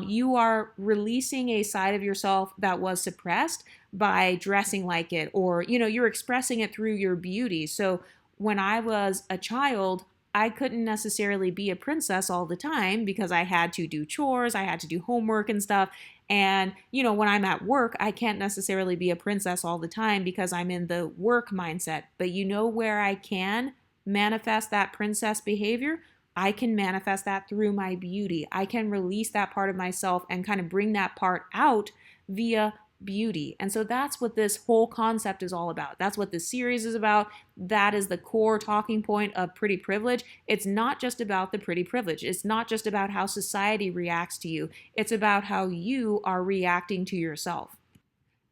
You are releasing a side of yourself that was suppressed by dressing like it, or you're expressing it through your beauty. So when I was a child, I couldn't necessarily be a princess all the time because I had to do chores, I had to do homework and stuff. And, when I'm at work, I can't necessarily be a princess all the time because I'm in the work mindset. But where I can manifest that princess behavior? I can manifest that through my beauty. I can release that part of myself and kind of bring that part out via beauty. And so that's what this whole concept is all about. That's what this series is about. That is the core talking point of pretty privilege. It's not just about the pretty privilege. It's not just about how society reacts to you. It's about how you are reacting to yourself.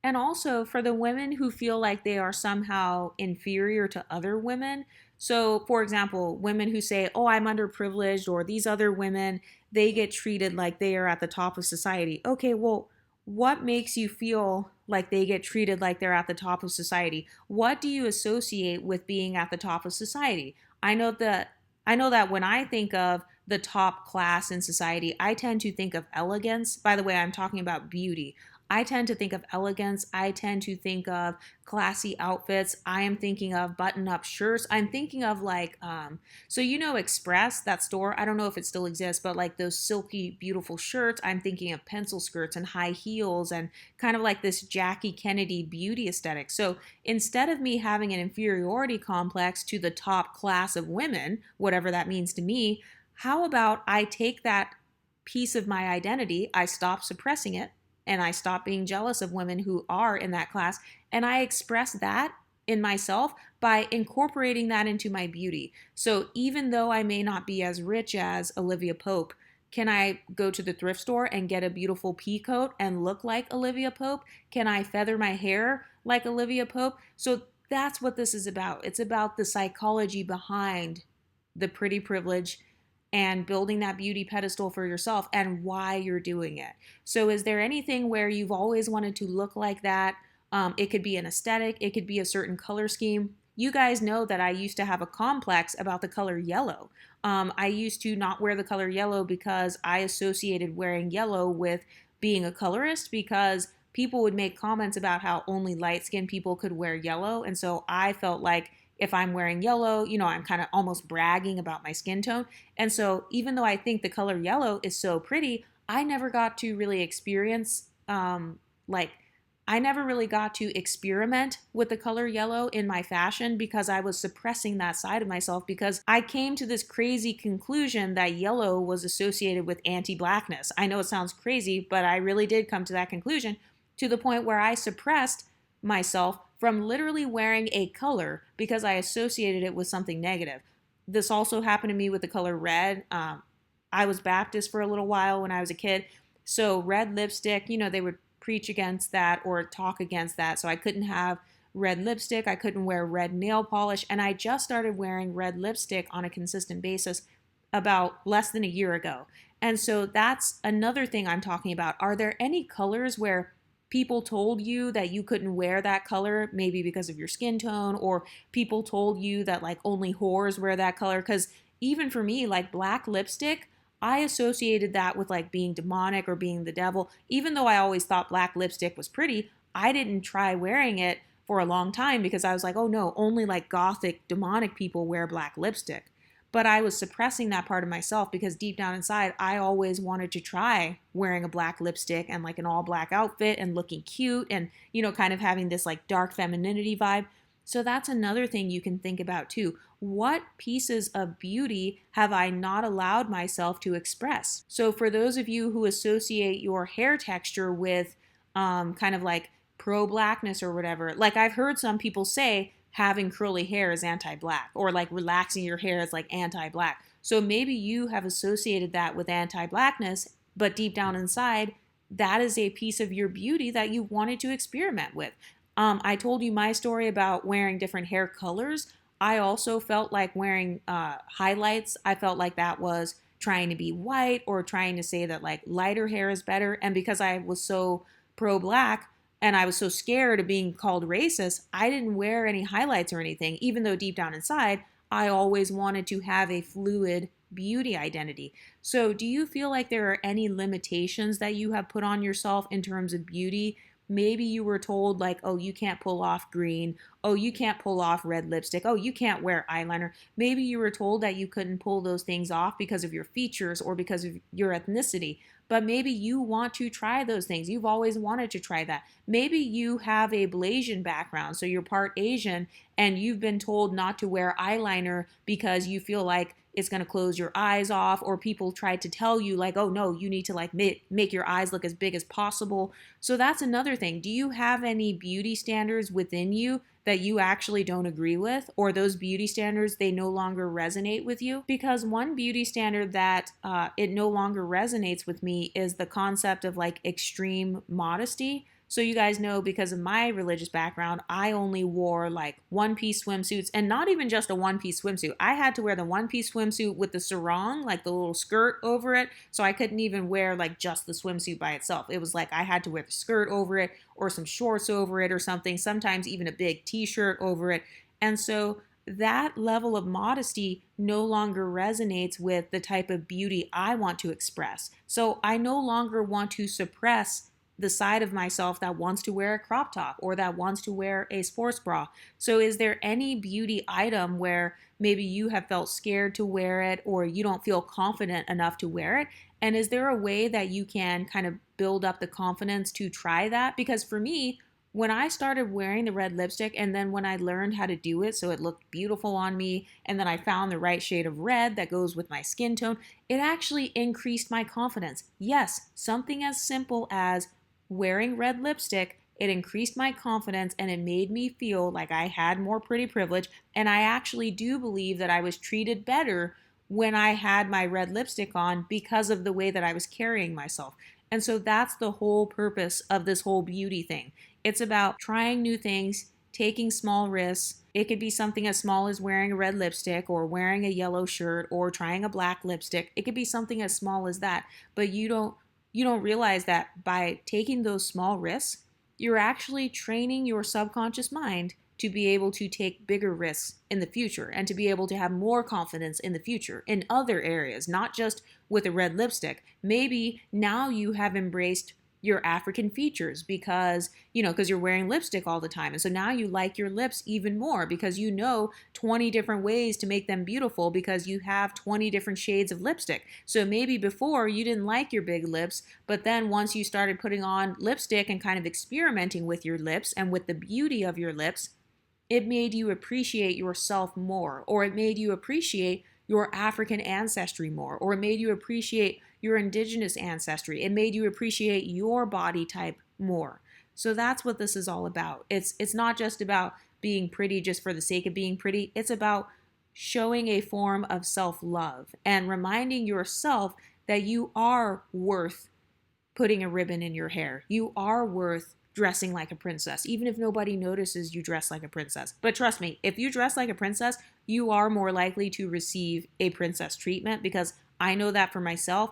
And also for the women who feel like they are somehow inferior to other women. So, for example, women who say, oh, I'm underprivileged, or these other women, they get treated like they are at the top of society. Okay, well, what makes you feel like they get treated like they're at the top of society? What do you associate with being at the top of society? I know that when I think of the top class in society, I tend to think of elegance. By the way, I'm talking about beauty. I tend to think of elegance. I tend to think of classy outfits. I am thinking of button-up shirts. I'm thinking of like, so Express, that store, I don't know if it still exists, but like those silky, beautiful shirts. I'm thinking of pencil skirts and high heels and kind of like this Jackie Kennedy beauty aesthetic. So instead of me having an inferiority complex to the top class of women, whatever that means to me, how about I take that piece of my identity, I stop suppressing it, and I stop being jealous of women who are in that class, and I express that in myself by incorporating that into my beauty. So even though I may not be as rich as Olivia Pope, can I go to the thrift store and get a beautiful pea coat and look like Olivia Pope? Can I feather my hair like Olivia Pope? So that's what this is about. It's about the psychology behind the pretty privilege and building that beauty pedestal for yourself and why you're doing it. So is there anything where you've always wanted to look like that? It could be an aesthetic. It could be a certain color scheme. You guys know that I used to have a complex about the color yellow. I used to not wear the color yellow because I associated wearing yellow with being a colorist, because people would make comments about how only light-skinned people could wear yellow. And so I felt like if I'm wearing yellow, I'm kind of almost bragging about my skin tone. And so even though I think the color yellow is so pretty, I never got to really experience like I never really got to experiment with the color yellow in my fashion because I was suppressing that side of myself, because I came to this crazy conclusion that yellow was associated with anti-blackness. I know it sounds crazy, but I really did come to that conclusion, to the point where I suppressed myself from literally wearing a color because I associated it with something negative. This also happened to me with the color red. I was Baptist for a little while when I was a kid. So red lipstick, they would preach against that or talk against that. So I couldn't have red lipstick. I couldn't wear red nail polish. And I just started wearing red lipstick on a consistent basis about less than a year ago. And so that's another thing I'm talking about. Are there any colors where people told you that you couldn't wear that color, maybe because of your skin tone, or people told you that like only whores wear that color? Because even for me, like black lipstick, I associated that with like being demonic or being the devil. Even though I always thought black lipstick was pretty, I didn't try wearing it for a long time because I was like, oh no, only like gothic demonic people wear black lipstick. But I was suppressing that part of myself because deep down inside, I always wanted to try wearing a black lipstick and like an all black outfit and looking cute and, kind of having this like dark femininity vibe. So that's another thing you can think about too. What pieces of beauty have I not allowed myself to express? So for those of you who associate your hair texture with kind of like pro-blackness or whatever, like I've heard some people say having curly hair is anti-black, or like relaxing your hair is like anti-black. So maybe you have associated that with anti-blackness, but deep down inside, that is a piece of your beauty that you wanted to experiment with. I told you my story about wearing different hair colors. I also felt like wearing highlights. I felt like that was trying to be white or trying to say that like lighter hair is better. And because I was so pro-black and I was so scared of being called racist, I didn't wear any highlights or anything, even though deep down inside, I always wanted to have a fluid beauty identity. So do you feel like there are any limitations that you have put on yourself in terms of beauty? Maybe you were told like, oh, you can't pull off green. Oh, you can't pull off red lipstick. Oh, you can't wear eyeliner. Maybe you were told that you couldn't pull those things off because of your features or because of your ethnicity. But maybe you want to try those things. You've always wanted to try that. Maybe you have a Blasian background, so you're part Asian, and you've been told not to wear eyeliner because you feel like it's going to close your eyes off, or people try to tell you like, oh no, you need to like make your eyes look as big as possible. So that's another thing. Do you have any beauty standards within you that you actually don't agree with, or those beauty standards, they no longer resonate with you? Because one beauty standard that it no longer resonates with me is the concept of like extreme modesty. So you guys know, because of my religious background, I only wore like one-piece swimsuits, and not even just a one-piece swimsuit. I had to wear the one-piece swimsuit with the sarong, like the little skirt over it. So I couldn't even wear like just the swimsuit by itself. It was like I had to wear the skirt over it or some shorts over it or something, sometimes even a big t-shirt over it. And so that level of modesty no longer resonates with the type of beauty I want to express. So I no longer want to suppress the side of myself that wants to wear a crop top or that wants to wear a sports bra. So is there any beauty item where maybe you have felt scared to wear it or you don't feel confident enough to wear it? And is there a way that you can kind of build up the confidence to try that? Because for me, when I started wearing the red lipstick and then when I learned how to do it so it looked beautiful on me, and then I found the right shade of red that goes with my skin tone, it actually increased my confidence. Yes, something as simple as wearing red lipstick, it increased my confidence and it made me feel like I had more pretty privilege. And I actually do believe that I was treated better when I had my red lipstick on because of the way that I was carrying myself. And so that's the whole purpose of this whole beauty thing. It's about trying new things, taking small risks. It could be something as small as wearing a red lipstick or wearing a yellow shirt or trying a black lipstick. It could be something as small as that, but you don't realize that by taking those small risks, you're actually training your subconscious mind to be able to take bigger risks in the future and to be able to have more confidence in the future in other areas, not just with a red lipstick. Maybe now you have embraced your African features because, because you're wearing lipstick all the time. And so now you like your lips even more because 20 different ways to make them beautiful because you have 20 different shades of lipstick. So maybe before you didn't like your big lips, but then once you started putting on lipstick and kind of experimenting with your lips and with the beauty of your lips, it made you appreciate yourself more, or it made you appreciate your African ancestry more, or it made you appreciate your indigenous ancestry. It made you appreciate your body type more. So that's what this is all about. It's not just about being pretty just for the sake of being pretty. It's about showing a form of self-love and reminding yourself that you are worth putting a ribbon in your hair. You are worth dressing like a princess, even if nobody notices you dress like a princess. But trust me, if you dress like a princess, you are more likely to receive a princess treatment, because I know that for myself.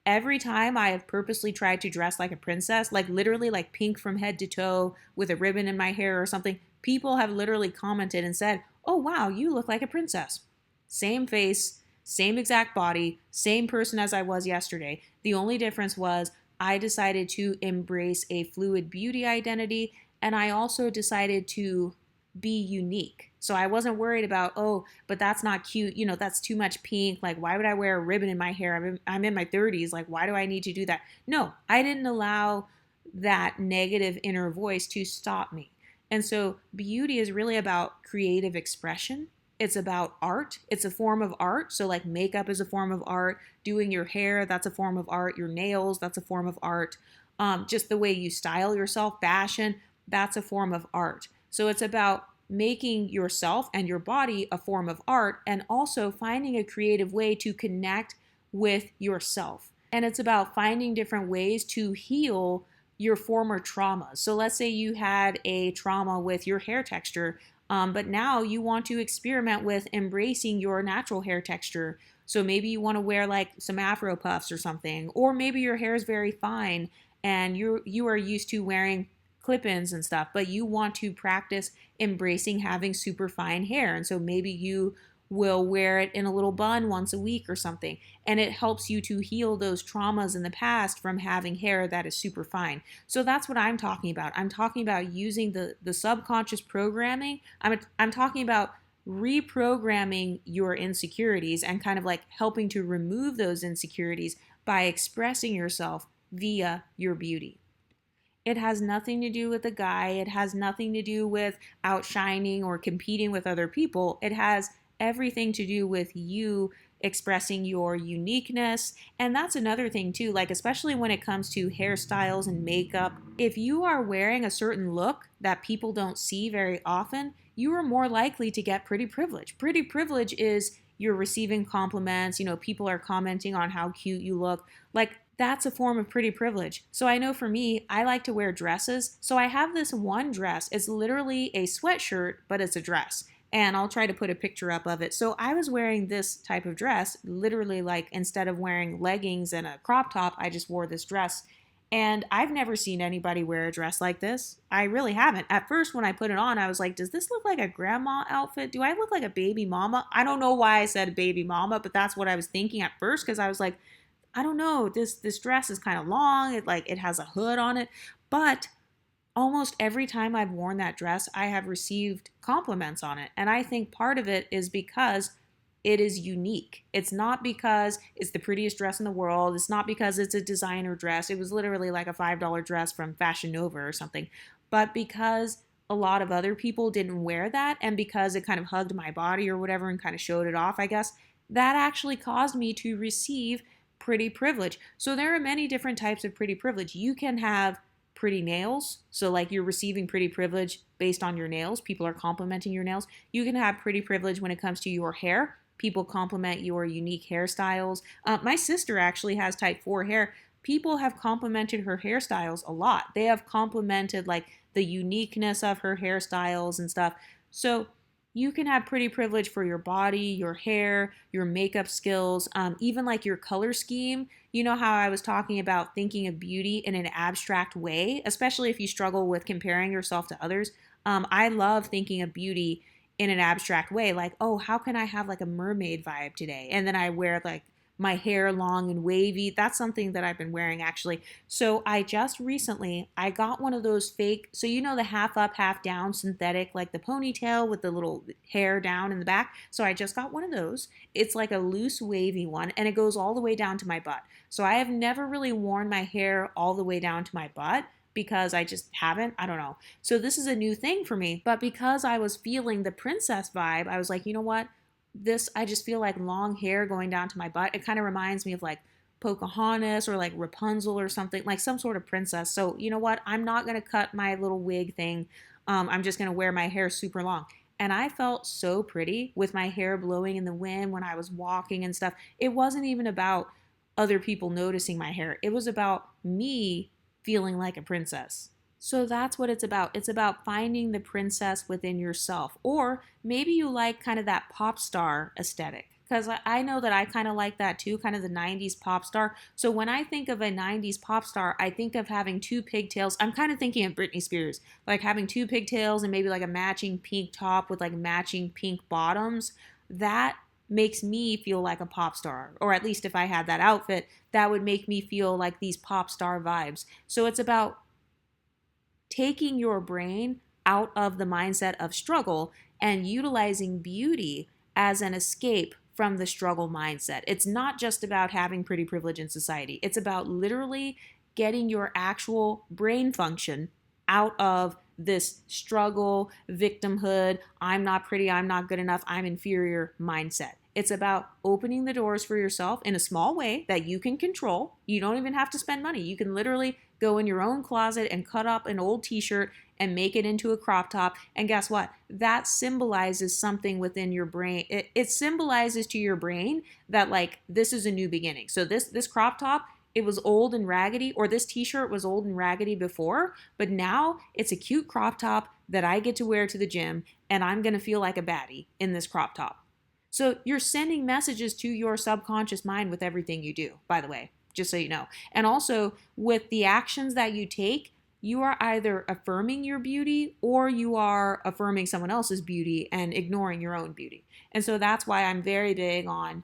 Every time I have purposely tried to dress like a princess, like literally like pink from head to toe with a ribbon in my hair or something, people have literally commented and said, "Oh wow, you look like a princess." Same face, same exact body, same person as I was yesterday. The only difference was I decided to embrace a fluid beauty identity, and I also decided to be unique. So I wasn't worried about, oh, but that's not cute. That's too much pink. Like, why would I wear a ribbon in my hair? I'm in my 30s. Like, why do I need to do that? No, I didn't allow that negative inner voice to stop me. And so beauty is really about creative expression. It's about art. It's a form of art. So like makeup is a form of art. Doing your hair, that's a form of art. Your nails, that's a form of art. Just the way you style yourself, fashion, that's a form of art. So it's about making yourself and your body a form of art, and also finding a creative way to connect with yourself. And it's about finding different ways to heal your former traumas. So let's say you had a trauma with your hair texture, but now you want to experiment with embracing your natural hair texture. So maybe you want to wear like some Afro puffs or something, or maybe your hair is very fine and you are used to wearing clip-ins and stuff, but you want to practice embracing having super fine hair. And so maybe you will wear it in a little bun once a week or something. And it helps you to heal those traumas in the past from having hair that is super fine. So that's what I'm talking about. I'm talking about using the subconscious programming. I'm talking about reprogramming your insecurities and kind of like helping to remove those insecurities by expressing yourself via your beauty. It has nothing to do with a guy. It has nothing to do with outshining or competing with other people. It has everything to do with you expressing your uniqueness. And that's another thing too, like especially when it comes to hairstyles and makeup. If you are wearing a certain look that people don't see very often, you are more likely to get pretty privilege. Pretty privilege is you're receiving compliments, people are commenting on how cute you look. Like that's a form of pretty privilege. So I know for me, I like to wear dresses. So I have this one dress. It's literally a sweatshirt, but it's a dress. And I'll try to put a picture up of it. So I was wearing this type of dress, literally like instead of wearing leggings and a crop top, I just wore this dress. And I've never seen anybody wear a dress like this. I really haven't. At first, when I put it on, I was like, does this look like a grandma outfit? Do I look like a baby mama? I don't know why I said baby mama, but that's what I was thinking at first, because I was like, I don't know, this dress is kind of long. It has a hood on it. But almost every time I've worn that dress, I have received compliments on it. And I think part of it is because it is unique. It's not because it's the prettiest dress in the world. It's not because it's a designer dress. It was literally like a $5 dress from Fashion Nova or something. But because a lot of other people didn't wear that, and because it kind of hugged my body or whatever and kind of showed it off, I guess, that actually caused me to receive pretty privilege. So there are many different types of pretty privilege. You can have pretty nails. So like you're receiving pretty privilege based on your nails. People are complimenting your nails. You can have pretty privilege when it comes to your hair. People compliment your unique hairstyles. My sister actually has type 4 hair. People have complimented her hairstyles a lot. They have complimented like the uniqueness of her hairstyles and stuff. So you can have pretty privilege for your body, your hair, your makeup skills, even like your color scheme. You know how I was talking about thinking of beauty in an abstract way, especially if you struggle with comparing yourself to others. I love thinking of beauty in an abstract way, like, oh, how can I have like a mermaid vibe today? And then I wear like my hair long and wavy. That's something that I've been wearing actually. So I just recently, I got one of those fake, so you know the half up, half down synthetic, like the ponytail with the little hair down in the back. So I just got one of those. It's like a loose wavy one and it goes all the way down to my butt. So I have never really worn my hair all the way down to my butt because I just haven't. I don't know. So this is a new thing for me. But because I was feeling the princess vibe, I was like, you know what? I just feel like long hair going down to my butt. It kind of reminds me of like Pocahontas or like Rapunzel or something, like some sort of princess. So you know what? I'm not going to cut my little wig thing. I'm just going to wear my hair super long. And I felt so pretty with my hair blowing in the wind when I was walking and stuff. It wasn't even about other people noticing my hair. It was about me feeling like a princess. So that's what it's about. It's about finding the princess within yourself. Or maybe you like kind of that pop star aesthetic. Because I know that I kind of like that too, kind of the 90s pop star. So when I think of a 90s pop star, I think of having two pigtails. I'm kind of thinking of Britney Spears, like having two pigtails and maybe like a matching pink top with like matching pink bottoms. That makes me feel like a pop star. Or at least if I had that outfit, that would make me feel like these pop star vibes. So it's about taking your brain out of the mindset of struggle and utilizing beauty as an escape from the struggle mindset. It's not just about having pretty privilege in society. It's about literally getting your actual brain function out of this struggle, victimhood, I'm not pretty, I'm not good enough, I'm inferior mindset. It's about opening the doors for yourself in a small way that you can control. You don't even have to spend money. You can literally go in your own closet and cut up an old t-shirt and make it into a crop top. And guess what? That symbolizes something within your brain. It symbolizes to your brain that like this is a new beginning. So this crop top, it was old and raggedy, or this t-shirt was old and raggedy before, but now it's a cute crop top that I get to wear to the gym and I'm going to feel like a baddie in this crop top. So you're sending messages to your subconscious mind with everything you do, by the way, just so you know. And also with the actions that you take, you are either affirming your beauty or you are affirming someone else's beauty and ignoring your own beauty. And so that's why I'm very big on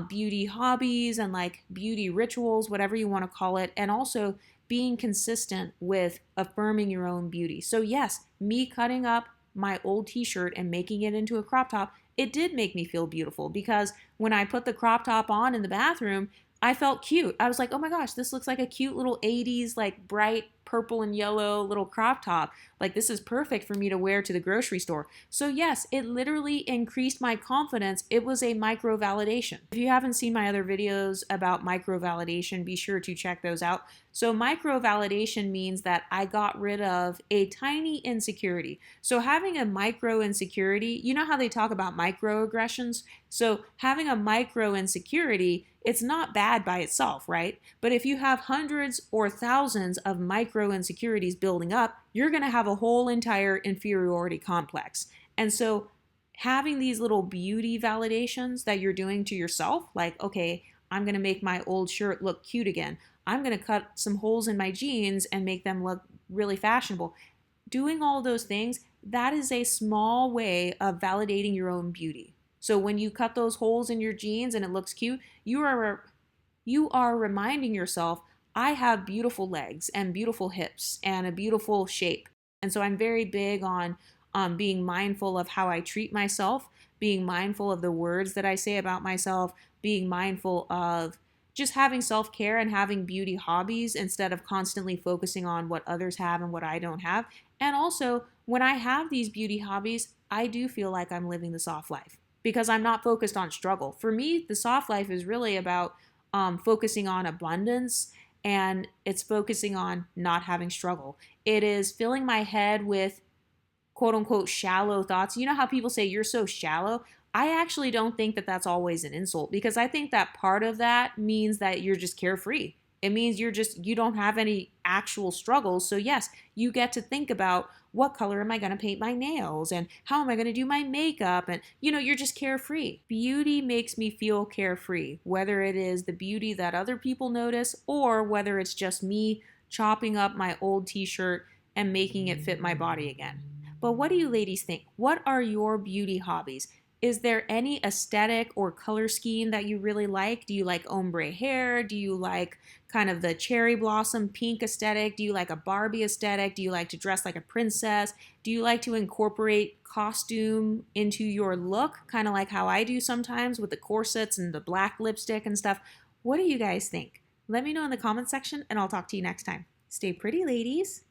beauty hobbies and like beauty rituals, whatever you want to call it, and also being consistent with affirming your own beauty. So yes, me cutting up my old t-shirt and making it into a crop top, it did make me feel beautiful because when I put the crop top on in the bathroom, I felt cute. I was like, oh my gosh, this looks like a cute little 80s, like bright purple and yellow little crop top. Like this is perfect for me to wear to the grocery store. So yes, it literally increased my confidence. It was a micro validation. If you haven't seen my other videos about micro validation, be sure to check those out. So micro validation means that I got rid of a tiny insecurity. So having a micro insecurity, you know how they talk about microaggressions? So having a micro insecurity, it's not bad by itself, right? But if you have hundreds or thousands of micro insecurities building up, you're going to have a whole entire inferiority complex. And so having these little beauty validations that you're doing to yourself, like, okay, I'm going to make my old shirt look cute again. I'm going to cut some holes in my jeans and make them look really fashionable. Doing all those things, that is a small way of validating your own beauty. So when you cut those holes in your jeans and it looks cute, you are reminding yourself, I have beautiful legs and beautiful hips and a beautiful shape. And so I'm very big on being mindful of how I treat myself, being mindful of the words that I say about myself, being mindful of just having self-care and having beauty hobbies instead of constantly focusing on what others have and what I don't have. And also, when I have these beauty hobbies, I do feel like I'm living the soft life because I'm not focused on struggle. For me, the soft life is really about focusing on abundance, and it's focusing on not having struggle. It is filling my head with quote unquote shallow thoughts. You know how people say you're so shallow? I actually don't think that that's always an insult because I think that part of that means that you're just carefree. It means you don't have any actual struggles. So yes, you get to think about what color am I going to paint my nails and how am I going to do my makeup, and you're just carefree. Beauty makes me feel carefree, whether it is the beauty that other people notice or whether it's just me chopping up my old t-shirt and making it fit my body again. But what do you ladies think? What are your beauty hobbies? Is there any aesthetic or color scheme that you really like? Do you like ombre hair? Do you like kind of the cherry blossom pink aesthetic? Do you like a Barbie aesthetic? Do you like to dress like a princess? Do you like to incorporate costume into your look, kind of like how I do sometimes with the corsets and the black lipstick and stuff? What do you guys think? Let me know in the comment section and I'll talk to you next time. Stay pretty, ladies.